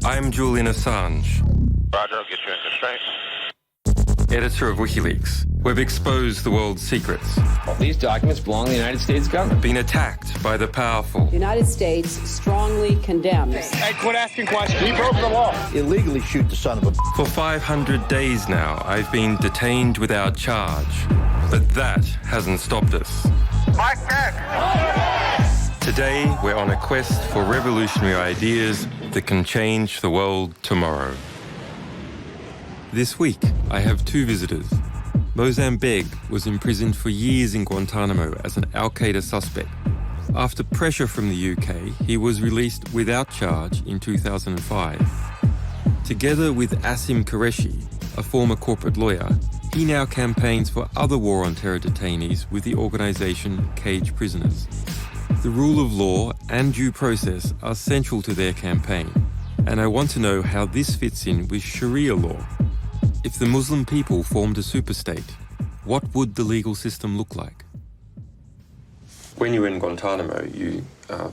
I'm Julian Assange. Roger, I'll get you in constraint. Editor of WikiLeaks. We've exposed the world's secrets. All these documents belong to the United States government. Been attacked by the powerful. The United States strongly condemns. Hey, quit asking questions. He broke the law. Illegally shoot the son of a... For 500 days now, I've been detained without charge. But that hasn't stopped us. Mike Begg. Today, we're on a quest for revolutionary ideas that can change the world tomorrow. This week, I have two visitors. Moazzam Begg was imprisoned for years in Guantanamo as an Al-Qaeda suspect. After pressure from the UK, he was released without charge in 2005. Together with Asim Qureshi, a former corporate lawyer, he now campaigns for other war on terror detainees with the organisation Cage Prisoners. The rule of law and due process are central to their campaign, and I want to know how this fits in with Sharia law. If the Muslim people formed a superstate, what would the legal system look like? When you were in Guantanamo, you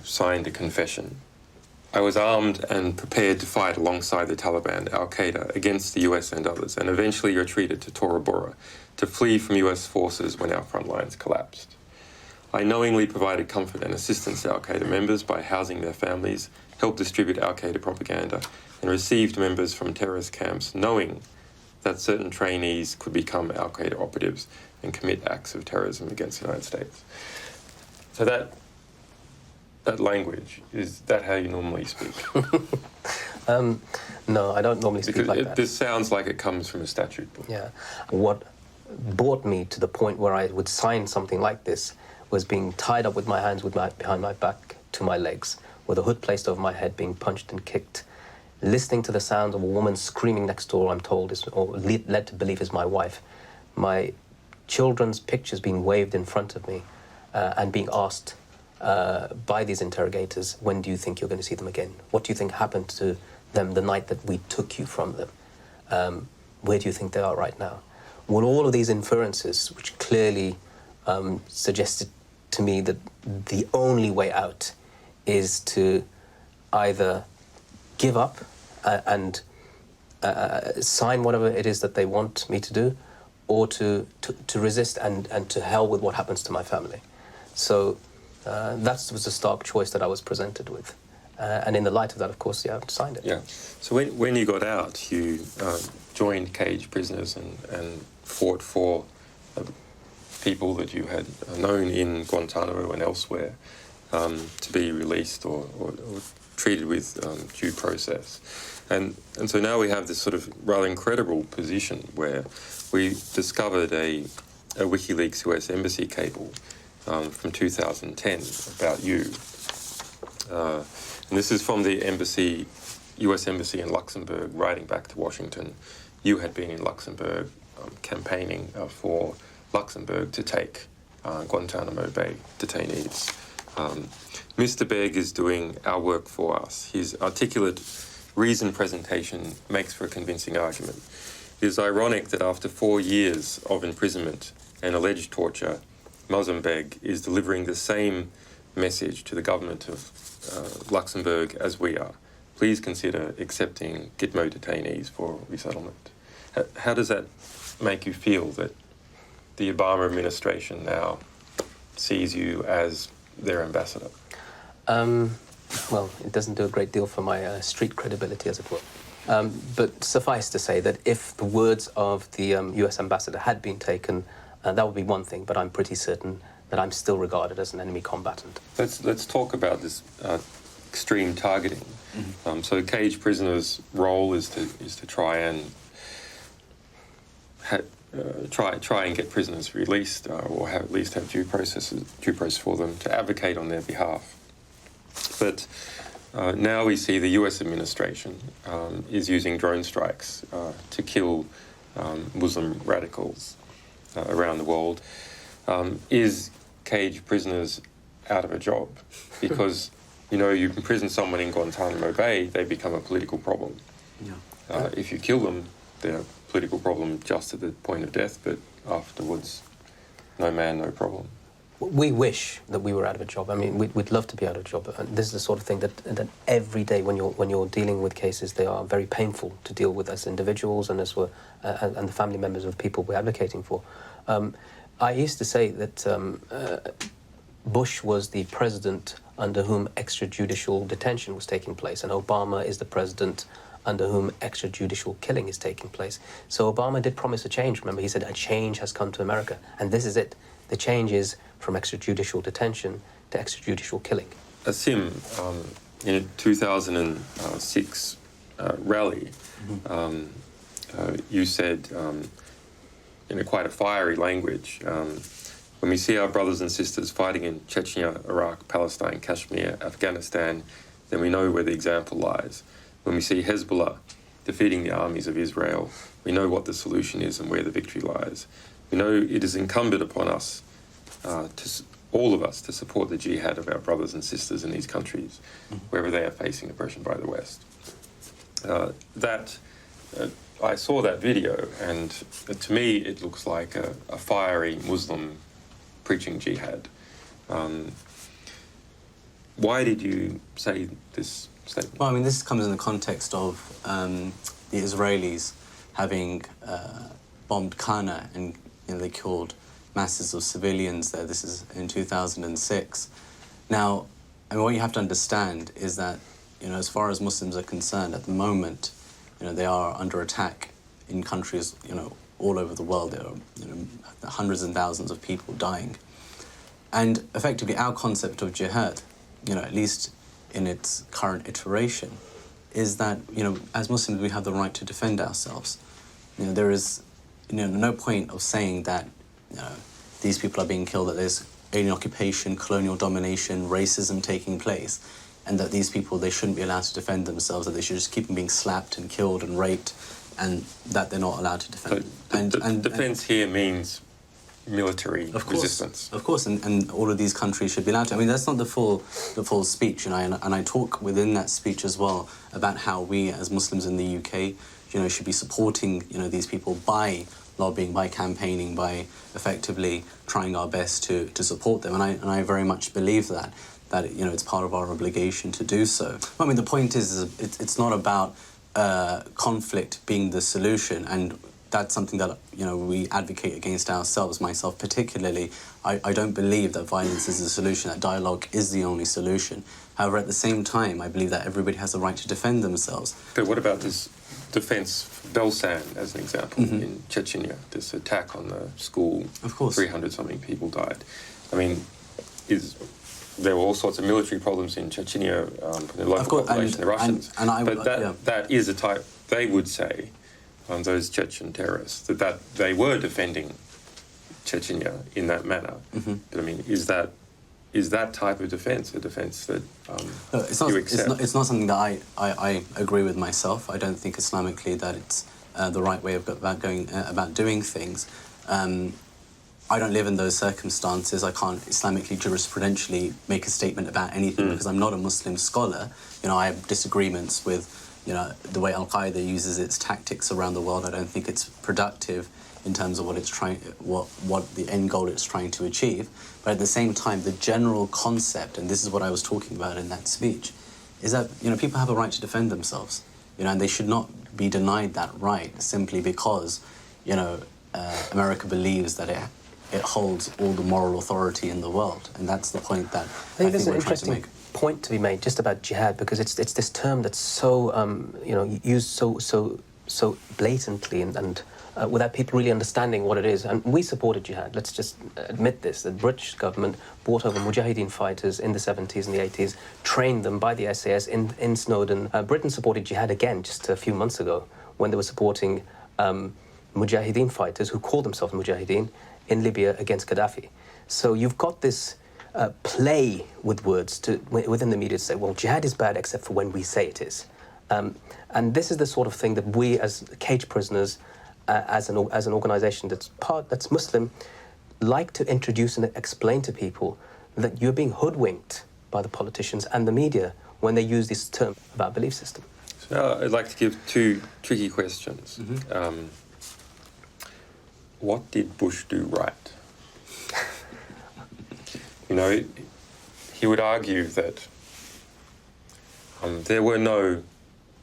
signed a confession. I was armed and prepared to fight alongside the Taliban, Al-Qaeda, against the US and others, and eventually retreated to Tora Bora to flee from US forces when our front lines collapsed. I knowingly provided comfort and assistance to Al-Qaeda members by housing their families, helped distribute Al-Qaeda propaganda, and received members from terrorist camps knowing that certain trainees could become Al-Qaeda operatives and commit acts of terrorism against the United States. So that language, is that how you normally speak? No, I don't normally speak like that. This sounds like it comes from a statute book. Yeah. What brought me to the point where I would sign something like this was being tied up with my hands behind my back to my legs, with a hood placed over my head, being punched and kicked, listening to the sound of a woman screaming next door, I'm told, led to believe is my wife. My children's pictures being waved in front of me and being asked by these interrogators, when do you think you're going to see them again? What do you think happened to them the night that we took you from them? Where do you think they are right now? Well, all of these inferences, which clearly suggested to me that the only way out is to either give up and sign whatever it is that they want me to do, or to resist and to hell with what happens to my family. So that was a stark choice that I was presented with. And in the light of that, of course, yeah, I signed it. Yeah. So when you got out, you joined Cage Prisoners and fought for people that you had known in Guantanamo and elsewhere to be released or treated with due process. And so now we have this sort of rather incredible position where we discovered a WikiLeaks US Embassy cable from 2010 about you. And this is from the US Embassy in Luxembourg, writing back to Washington. You had been in Luxembourg campaigning for Luxembourg to take Guantanamo Bay detainees. Mr. Begg is doing our work for us. His articulate reason presentation makes for a convincing argument. It is ironic that after 4 years of imprisonment and alleged torture, Moazzam Begg is delivering the same message to the government of Luxembourg as we are. Please consider accepting Gitmo detainees for resettlement. How does that make you feel that the Obama administration now sees you as their ambassador? Well, it doesn't do a great deal for my street credibility, as it were. But suffice to say that if the words of the US ambassador had been taken, that would be one thing, but I'm pretty certain that I'm still regarded as an enemy combatant. Let's talk about this extreme targeting. Mm-hmm. So Cage Prisoners' role is to try and try and get prisoners released, or at least have due process for them, to advocate on their behalf. But now we see the US administration is using drone strikes to kill Muslim radicals around the world. Is Cage Prisoners out of a job? Because, you imprison someone in Guantanamo Bay, they become a political problem. Yeah. If you kill them, they're a political problem just at the point of death, but afterwards, no man, no problem. we wish that we were out of a job. I mean, we'd love to be out of a job. And this is the sort of thing that every day when you're dealing with cases, they are very painful to deal with as individuals and and the family members of people we're advocating for. I used to say that Bush was the president under whom extrajudicial detention was taking place, and Obama is the president under whom extrajudicial killing is taking place. So Obama did promise a change. Remember, he said a change has come to America, and this is it. The change is from extrajudicial detention to extrajudicial killing. Asim, in a 2006 rally, you said, in quite a fiery language, when we see our brothers and sisters fighting in Chechnya, Iraq, Palestine, Kashmir, Afghanistan, then we know where the example lies. When we see Hezbollah defeating the armies of Israel, we know what the solution is and where the victory lies. We know it is incumbent upon us, all of us, to support the jihad of our brothers and sisters in these countries, wherever they are facing oppression by the West. I saw that video, and to me it looks like a fiery Muslim preaching jihad. Why did you say this statement? Well, I mean, this comes in the context of the Israelis having bombed Kana, and they killed masses of civilians there. This is in 2006. Now, I mean, what you have to understand is that, as far as Muslims are concerned, at the moment, they are under attack in countries, all over the world. There are, hundreds and thousands of people dying. And effectively, our concept of jihad, at least in its current iteration, is that, as Muslims, we have the right to defend ourselves. There is, no point of saying that, these people are being killed, that there's alien occupation, colonial domination, racism taking place, and that these people, they shouldn't be allowed to defend themselves, that they should just keep them being slapped and killed and raped, and that they're not allowed to defend. And defense here means military resistance. Of course, and all of these countries should be allowed to. I mean, that's not the full speech, and I talk within that speech as well about how we as Muslims in the UK, should be supporting, these people by lobbying, by campaigning, by effectively trying our best to support them, and I very much believe that it's part of our obligation to do so. I mean, the point is it's not about conflict being the solution, and that's something that we advocate against ourselves, myself particularly. I don't believe that violence is the solution, that dialogue is the only solution. However, at the same time, I believe that everybody has the right to defend themselves. But what about this defense, Belsan as an example, in Chechnya, this attack on the school? Of course. 300-something people died. I mean, there were all sorts of military problems in Chechnya, the local population, the Russians. That is a type, they would say, those Chechen terrorists, that they were defending Chechnya in that manner. But I mean, is that type of defence a defence that you accept? It's not something that I agree with myself. I don't think Islamically that it's the right way about doing things. I don't live in those circumstances. I can't Islamically, jurisprudentially make a statement about anything because I'm not a Muslim scholar. I have disagreements with the way Al-Qaeda uses its tactics around the world. I don't think it's productive in terms of what the end goal it's trying to achieve. But at the same time, the general concept, and this is what I was talking about in that speech, is that people have a right to defend themselves, and they should not be denied that right simply because America believes that it holds all the moral authority in the world, and that's the point that I think we're trying to make. Point to be made just about jihad, because it's this term that's so used so blatantly and without people really understanding what it is. And we supported jihad. Let's just admit this. The British government brought over Mujahideen fighters in the 70s and the 80s, trained them by the SAS in Snowdon. Britain supported jihad again just a few months ago when they were supporting Mujahideen fighters who called themselves Mujahideen in Libya against Gaddafi. So you've got this play with words within the media to say, well, jihad is bad except for when we say it is. And this is the sort of thing that we as cage prisoners, as an organisation that's Muslim, like to introduce and explain to people that you're being hoodwinked by the politicians and the media when they use this term about belief system. So now I'd like to give two tricky questions. What did Bush do right? You know, he would argue that there were no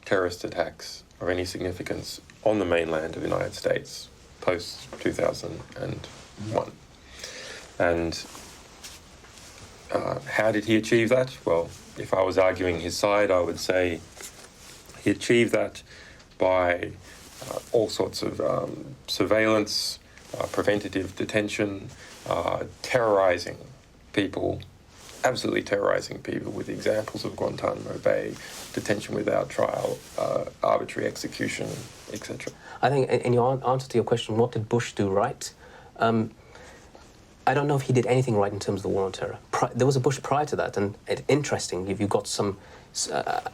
terrorist attacks of any significance on the mainland of the United States post-2001. And how did he achieve that? Well, if I was arguing his side, I would say he achieved that by all sorts of surveillance, preventative detention, terrorizing people, absolutely terrorizing people with examples of Guantanamo Bay, detention without trial, arbitrary execution, etc. I think in your answer to your question, what did Bush do right? I don't know if he did anything right in terms of the war on terror. There was a Bush prior to that, and interesting, you've got some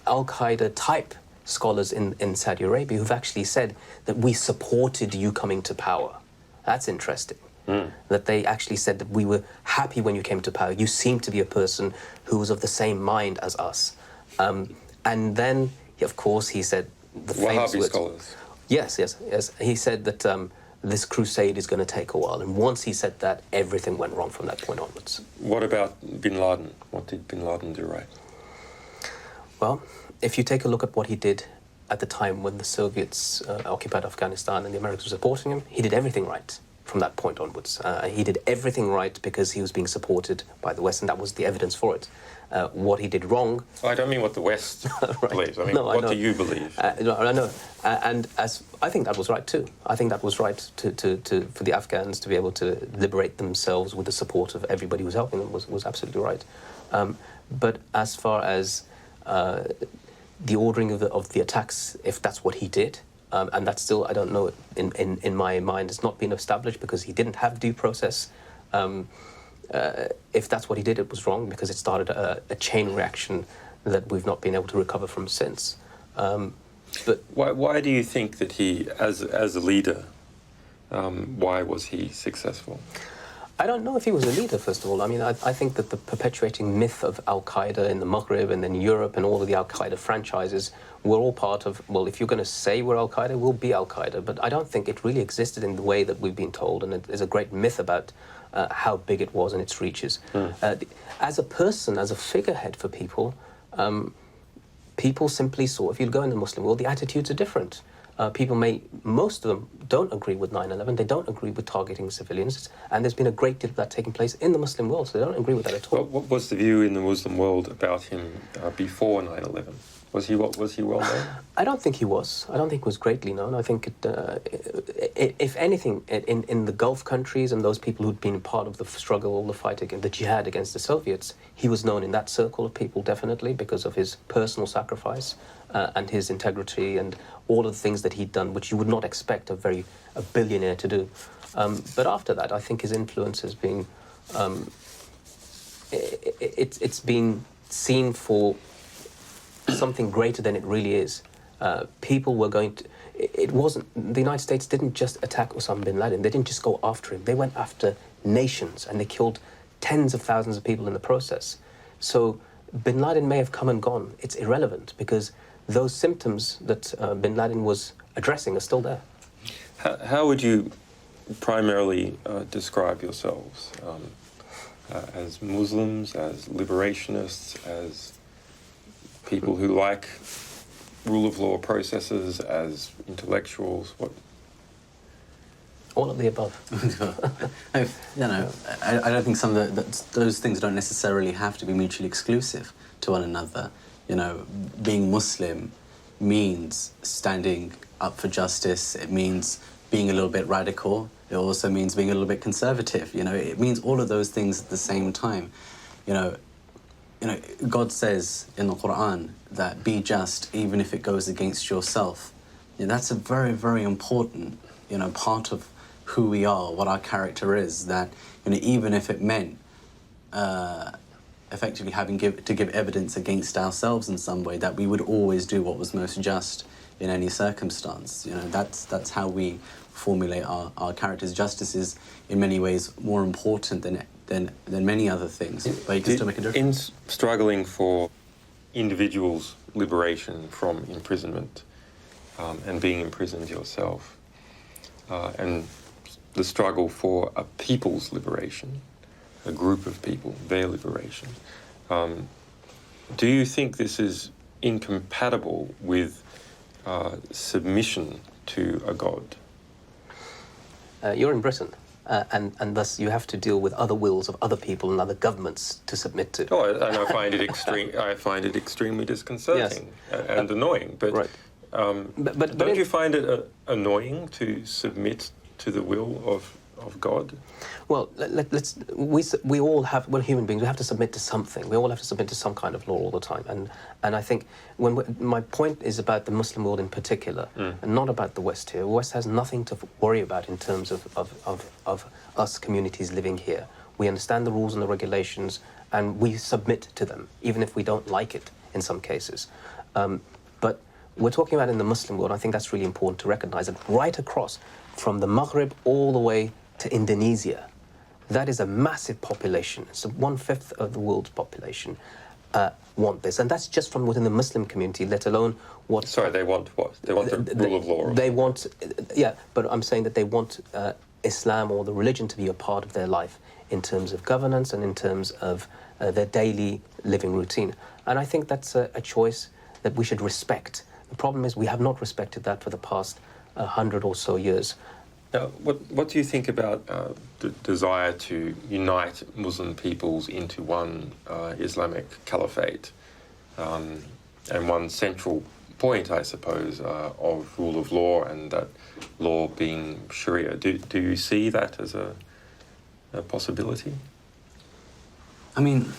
Al-Qaeda type scholars in Saudi Arabia who've actually said that we supported you coming to power. That's interesting. That they actually said that we were happy when you came to power. You seemed to be a person who was of the same mind as us. And then, of course, he said the famous words. Scholars. Yes. He said that this crusade is going to take a while. And once he said that, everything went wrong from that point onwards. What about bin Laden? What did bin Laden do right? Well, if you take a look at what he did at the time when the Soviets occupied Afghanistan and the Americans were supporting him, he did everything right from that point onwards. He did everything right because he was being supported by the West, and that was the evidence for it. What he did wrong... I don't mean what the West believes. I mean, No, what do you believe? I know. And I think that was right, too. I think that was right for the Afghans to be able to liberate themselves with the support of everybody who was helping them was absolutely right. But as far as the ordering of the attacks, if that's what he did, and that's still, I don't know, in my mind, it's not been established because he didn't have due process. If that's what he did, it was wrong because it started a chain reaction that we've not been able to recover from since. But why do you think that he, as a leader, why was he successful? I don't know if he was a leader, first of all. I mean, I think that the perpetuating myth of Al-Qaeda in the Maghreb and then Europe and all of the Al-Qaeda franchises were all part of, well, if you're going to say we're Al-Qaeda, we'll be Al-Qaeda. But I don't think it really existed in the way that we've been told, and there's a great myth about how big it was and its reaches. As a person, as a figurehead for people, people simply saw, if you go in the Muslim world, the attitudes are different. Most of them don't agree with 9/11, they don't agree with targeting civilians, and there's been a great deal of that taking place in the Muslim world, so they don't agree with that at all. What was the view in the Muslim world about him before 9/11? Was he well known? I don't think he was. I don't think he was greatly known. I think, if anything, in the Gulf countries and those people who'd been part of the struggle, all the fight against the jihad against the Soviets, he was known in that circle of people, definitely, because of his personal sacrifice and his integrity and all of the things that he'd done, which you would not expect a billionaire to do. But after that, I think his influence has been... it's been seen for something greater than it really is. People were going to... It wasn't... The United States didn't just attack Osama bin Laden. They didn't just go after him. They went after nations, and they killed tens of thousands of people in the process. So bin Laden may have come and gone. It's irrelevant, because those symptoms that bin Laden was addressing are still there. How would you primarily describe yourselves? As Muslims, as liberationists, as people who like rule of law processes, as intellectuals? What? All of the above. I don't think some of those things don't necessarily have to be mutually exclusive to one another. You know, being Muslim means standing up for justice. It means being a little bit radical. It also means being a little bit conservative. You know, it means all of those things at the same time. You know, God says in the Quran that be just even if it goes against yourself. You know, that's a very, very important, part of who we are, what our character is, that, even if it meant effectively having to give evidence against ourselves in some way, that we would always do what was most just in any circumstance. That's how we formulate our characters. Justice is in many ways more important than many other things, but you can still make a difference. In struggling for individuals' liberation from imprisonment and being imprisoned yourself, and the struggle for a people's liberation, a group of people, their liberation. Do you think this is incompatible with submission to a god? You're in Britain, and thus you have to deal with other wills of other people and other governments to submit to. Oh, and I find it I find it extremely disconcerting and annoying. But, right. But don't you find it annoying to submit to the will of God? Well, we all have, we're human beings, we have to submit to something. We all have to submit to some kind of law all the time. And I think my point is about the Muslim world in particular, and not about the West here. The West has nothing to worry about in terms of us communities living here. We understand the rules and the regulations, and we submit to them, even if we don't like it in some cases. But we're talking about in the Muslim world, I think that's really important to recognize that right across, from the Maghreb all the way to Indonesia, that is a massive population. So 1/5 of the world's population want this, and that's just from within the Muslim community, let alone what... Sorry, they want what? They want the rule of law? They want, yeah, but I'm saying that they want Islam or the religion to be a part of their life in terms of governance and in terms of their daily living routine. And I think that's a choice that we should respect. The problem is we have not respected that for the past 100 or so years. Now, what do you think about the desire to unite Muslim peoples into one Islamic caliphate? And one central point, I suppose, of rule of law, and that law being Sharia. Do you see that as a possibility? I mean,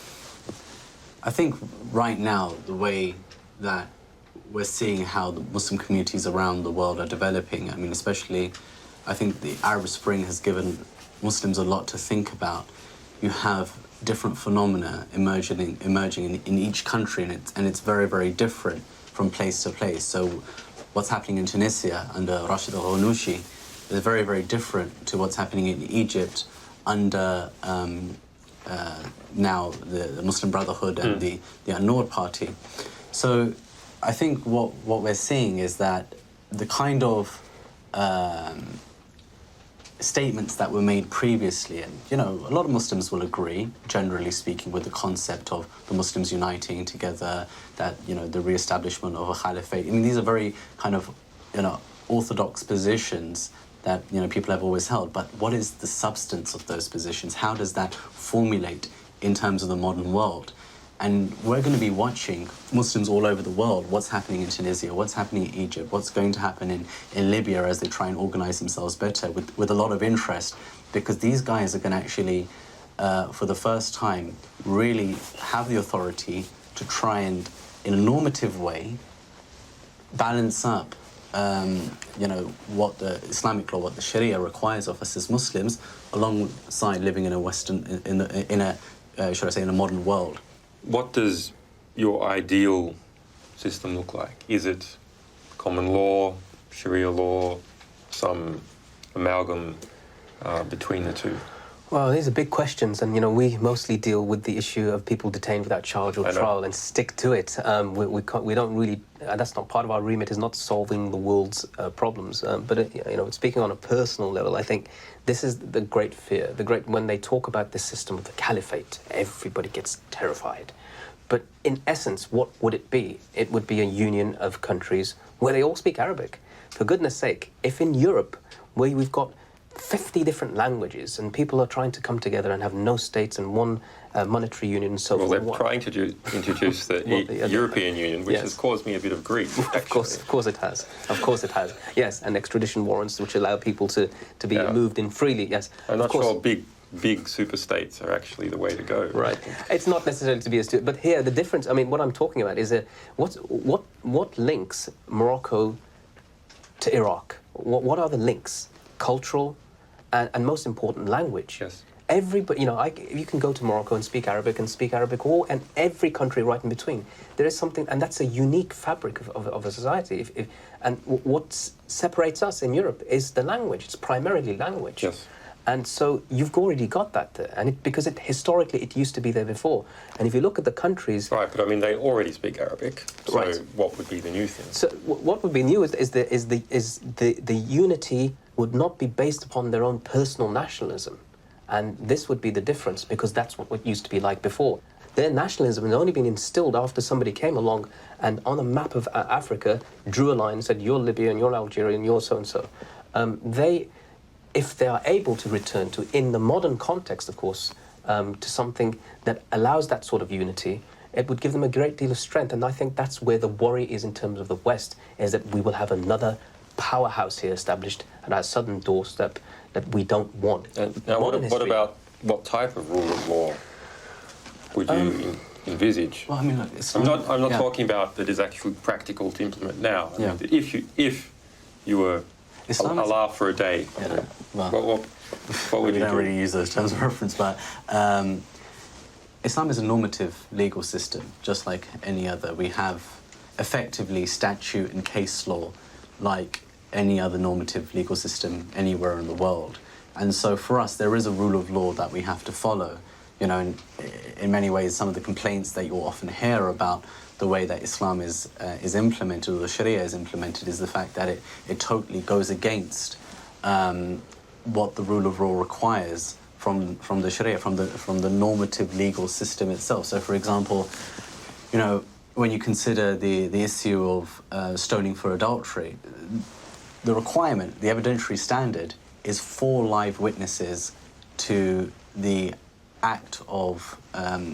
I think right now, the way that we're seeing how the Muslim communities around the world are developing, I mean, especially, I think the Arab Spring has given Muslims a lot to think about. You have different phenomena emerging in each country, and it's very, very different from place to place. So what's happening in Tunisia under Rashid al-Ghanouchi is very, very different to what's happening in Egypt under now the Muslim Brotherhood and the An-Noor party. So I think what we're seeing is that the kind of statements that were made previously, and you know, a lot of Muslims will agree, generally speaking, with the concept of the Muslims uniting together, that, you know, the re-establishment of a caliphate. I mean, these are very kind of, you know, orthodox positions that, you know, people have always held. But what is the substance of those positions? How does that formulate in terms of the modern world? And we're going to be watching Muslims all over the world, what's happening in Tunisia, what's happening in Egypt, what's going to happen in Libya as they try and organize themselves better with a lot of interest, because these guys are going to actually, for the first time, really have the authority to try and, in a normative way, balance up, you know, what the Islamic law, what the Sharia requires of us as Muslims, alongside living in a Western, should I say, in a modern world. What does your ideal system look like? Is it common law, Sharia law, some amalgam between the two? Well, these are big questions, and you know, we mostly deal with the issue of people detained without charge or trial and stick to it. We don't really. That's not part of our remit. Is not solving the world's problems. But you know, speaking on a personal level, I think this is the great fear. When they talk about this system of the caliphate, everybody gets terrified. But in essence, what would it be? It would be a union of countries where they all speak Arabic. For goodness sake, if in Europe, where we've got 50 different languages and people are trying to come together and have no states and one monetary union and so forth. Well, they're trying to introduce the European Union, which has caused me a bit of grief, actually. Of course it has. Of course it has. Yes, and extradition warrants which allow people to be moved in freely, yes. I'm not sure big super states are actually the way to go. Right. It's not necessarily to be a but here the difference, I mean, what I'm talking about is what links Morocco to Iraq? What are the links? Cultural, and most important, language. Yes. Everybody, you know, you can go to Morocco and speak Arabic, and every country right in between. There is something, and that's a unique fabric of a society. And what separates us in Europe is the language. It's primarily language. Yes. And so you've already got that there, and because historically it used to be there before. And if you look at the countries, right, but I mean they already speak Arabic. So right. What would be the new thing? So what would be new is the unity would not be based upon their own personal nationalism, And this would be the difference, because that's what it used to be like before. Their nationalism had only been instilled after somebody came along and on a map of Africa drew a line and said, you're Libyan, you're Algerian, you're so-and-so. If they are able to return to, in the modern context, of course, to something that allows that sort of unity, it would give them a great deal of strength. And I think that's where the worry is in terms of the West, is that we will have another powerhouse here established at our southern doorstep that we don't want. Now, what about what type of rule of law would you envisage? Well, I mean, look, I'm not talking about that is actually practical to implement now. I mean, that if you were Allah for a day, what would you do? We don't really use those terms of reference, but Islam is a normative legal system, just like any other. We have effectively statute and case law like any other normative legal system anywhere in the world. And so for us, there is a rule of law that we have to follow. You know, in many ways, some of the complaints that you'll often hear about the way that Islam is implemented, or the Sharia is implemented, is the fact that it totally goes against what the rule of law requires from the Sharia, from the normative legal system itself. So, for example, you know, when you consider the issue of stoning for adultery, the requirement, the evidentiary standard, is 4 live witnesses to the act of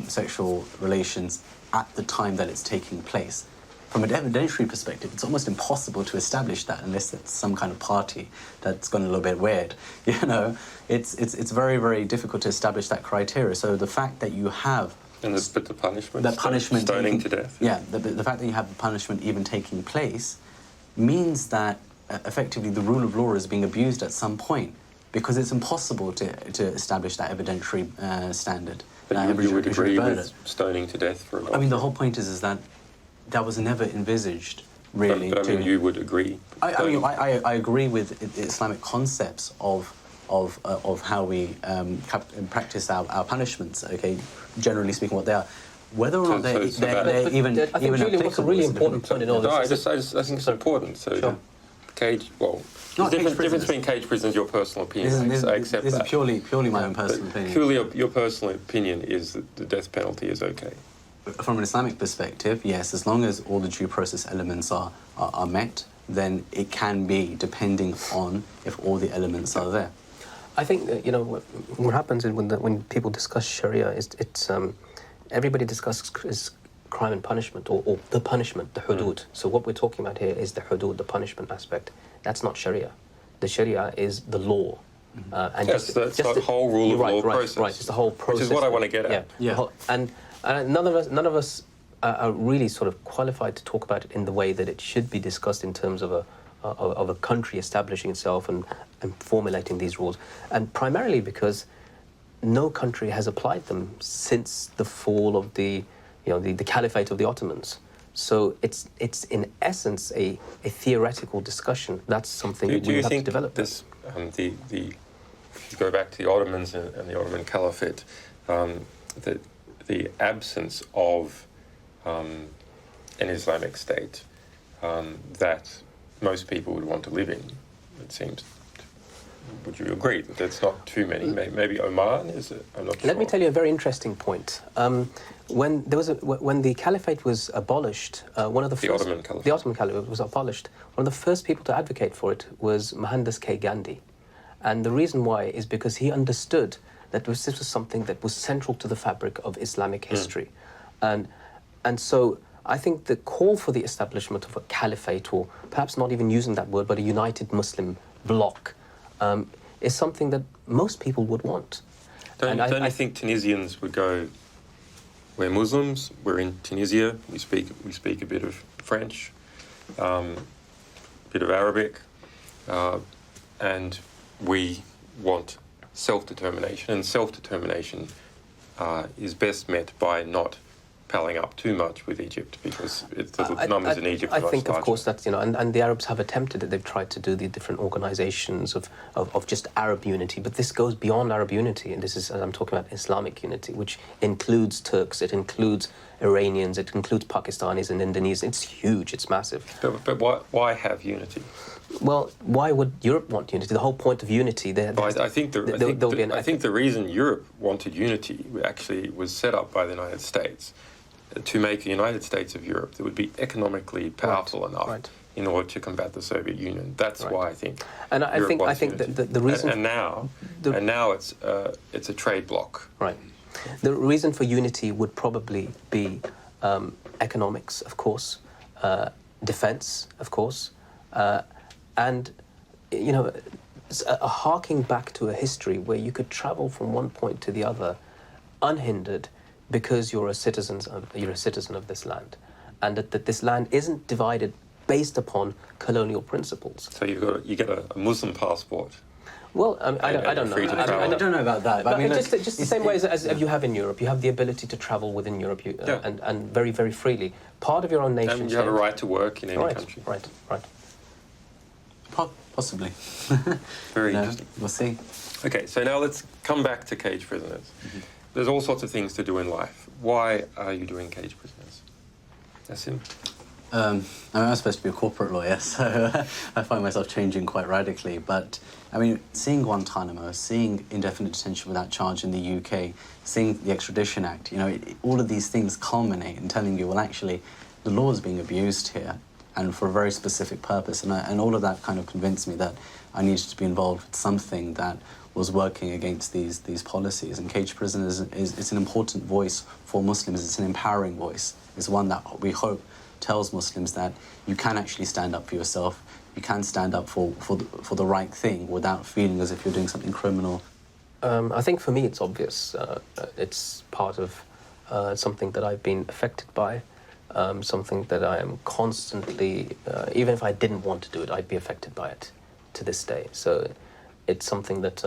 sexual relations at the time that it's taking place. From an evidentiary perspective, it's almost impossible to establish that unless it's some kind of party that's gone a little bit weird. You know, it's very, very difficult to establish that criteria. So the fact that you have but the punishment, that punishment stoning to death. Yeah, the fact that you have the punishment even taking place means that effectively the rule of law is being abused at some point, because it's impossible to establish that evidentiary standard. But you would agree with stoning to death for adultery? I mean, the whole point is that was never envisaged, really. But I mean, you would agree? I agree with Islamic concepts of how we practice our punishments, okay, generally speaking, what they are. Whether or not they're even I think, Julian, what's a really important point in all this? I think it's important. So, sure. Cage, well, there's difference between cage prisoners, your personal opinion. I accept this that. Is purely my own personal opinion. Purely your personal opinion is that the death penalty is okay. From an Islamic perspective, yes, as long as all the due process elements are met, then it can be, depending on if all the elements are there. I think that, you know, what happens is when people discuss Sharia, it's everybody discusses crime and punishment, or the punishment, the hudud. So what we're talking about here is the hudud, the punishment aspect. That's not Sharia. The Sharia is the law. And that's the whole rule of law process. Right, it's the whole process. Which is what I want to get at. Yeah. And none of us are really sort of qualified to talk about it in the way that it should be discussed in terms of a country establishing itself and formulating these rules. And primarily because no country has applied them since the fall of the caliphate of the Ottomans. So it's in essence a theoretical discussion. That's something we have to develop. Do you think this, if you go back to the Ottomans and the Ottoman Caliphate, that the absence of an Islamic state that most people would want to live in, it seems, would you agree that that's not too many? Maybe Oman is it? I'm not sure. Let me tell you a very interesting point. When the caliphate was abolished, one of the first, the Ottoman Caliphate was abolished. One of the first people to advocate for it was Mohandas K. Gandhi, and the reason why is because he understood that this was something that was central to the fabric of Islamic history, and so I think the call for the establishment of a caliphate, or perhaps not even using that word, but a united Muslim bloc, is something that most people would want. Don't you think Tunisians would go, we're Muslims, we're in Tunisia, we speak a bit of French, a bit of Arabic, and we want self-determination, and self-determination is best met by not palling up too much with Egypt, because the numbers in Egypt are much larger. I think, of course, that's, and the Arabs have attempted it. They've tried to do the different organizations of just Arab unity, but this goes beyond Arab unity, and this is, I'm talking about Islamic unity, which includes Turks, it includes Iranians, it includes Pakistanis and Indonesians. It's huge, it's massive. But why have unity? Well, why would Europe want unity? The whole point of unity... I think the reason Europe wanted unity actually was set up by the United States to make a United States of Europe that would be economically powerful enough in order to combat the Soviet Union. That's why I think. And I think that the reason. And now it's a trade bloc. Right. The reason for unity would probably be economics, of course, defence, of course, and harking back to a history where you could travel from one point to the other unhindered, because you're a citizen of this land, and that this land isn't divided based upon colonial principles. So you get a Muslim passport. Well, I don't know. I don't know about that. But just the same way as you have in Europe, you have the ability to travel within Europe and very, very freely. Part of your own nation. And you have a right to work in any country. Right. Possibly. Very interesting. We'll see. Okay, so now let's come back to cage prisoners. Mm-hmm. There's all sorts of things to do in life. Why are you doing cage prisoners? Asim? I'm supposed to be a corporate lawyer, so I find myself changing quite radically. But, I mean, seeing Guantanamo, seeing indefinite detention without charge in the UK, seeing the Extradition Act, all of these things culminate in telling you, well, actually, the law is being abused here, and for a very specific purpose. And all of that kind of convinced me that I needed to be involved with something that was working against these policies. And cage prisoners is an important voice for Muslims. It's an empowering voice. It's one that we hope tells Muslims that you can actually stand up for yourself. You can stand up for the right thing without feeling as if you're doing something criminal. I think for me it's obvious. It's part of something that I've been affected by, something that I am constantly, even if I didn't want to do it, I'd be affected by it to this day. So it's something that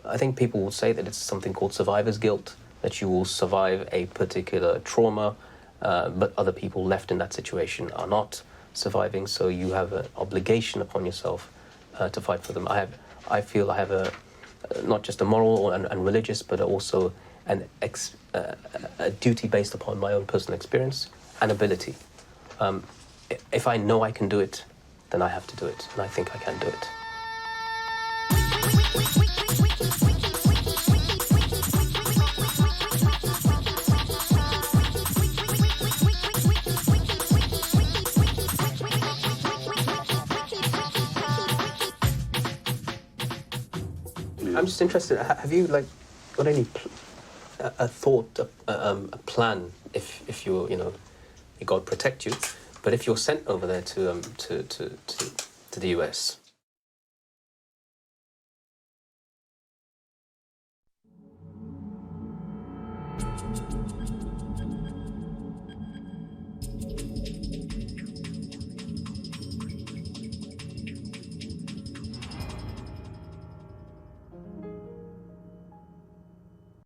I think people will say that it's something called survivor's guilt, that you will survive a particular trauma, but other people left in that situation are not surviving, so you have an obligation upon yourself to fight for them. I feel I have a not just a moral and religious, but also a duty based upon my own personal experience and ability. If I know I can do it, then I have to do it, and I think I can do it. I'm just interested. Have you got any a thought, a plan? If you're, God protect you, but if you're sent over there to the US.